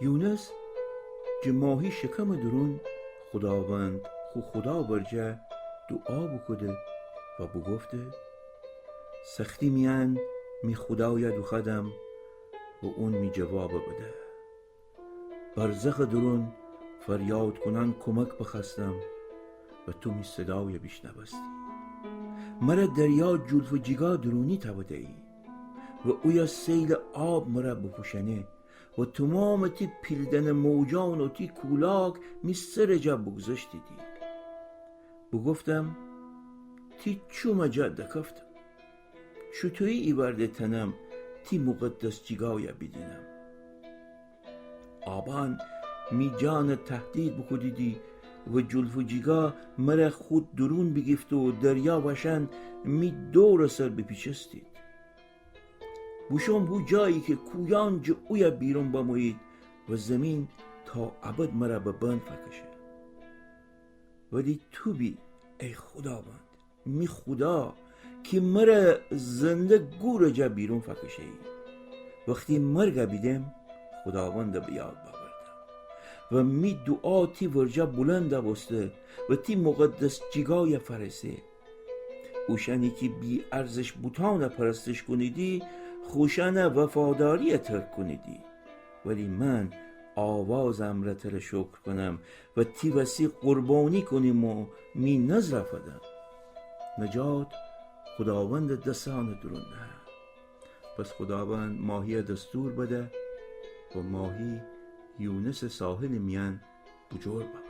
یونس جه ماهی شکم درون خداوند خدا برجه دعا بکده و بگفته سختی میان می خداید و خدم و اون می جواب بده. برزخ درون فریاد کنن کمک بخستم و تو می صدای بشنوستی. مرا دریا جلف و جگا درونی تبده ای و اویا سیل آب مرا بپوشنه و تمام تی پیلدن موجان و تی کولاک می سر جا بگذشتی دی. بگفتم تی چوم جا دکفتم چطوری ایورده تنم تی مقدس جگایا بدینم. آبان می جان تهدید بکدیدی و جلف و جگا مرا خود درون بگفت و دریا وشن می دور سر بپیچستید. بوشم بو جایی که کویان جا اویا بیرون بموید و زمین تا ابد مرا به بند فکشه. ولی تو بی ای خداوند می خدا که مرا زنده گور جا بیرون فکشه ای. وقتی مرگ بیدم خداوند بیاد باوردم و می دعا تی ورجا بلند بسته و تی مقدس جگای فرسه. اوشانی که بی ارزش بوتان پرستش کنیدی خوشن وفاداری ترک کنیدی. ولی من آوازم را تر شکر کنم و تی وسی قربانی کنیم و می نزرفدم. نجات خداوند دستان درون ده. پس خداوند ماهی دستور بده و ماهی یونس ساحل میان بجور بود.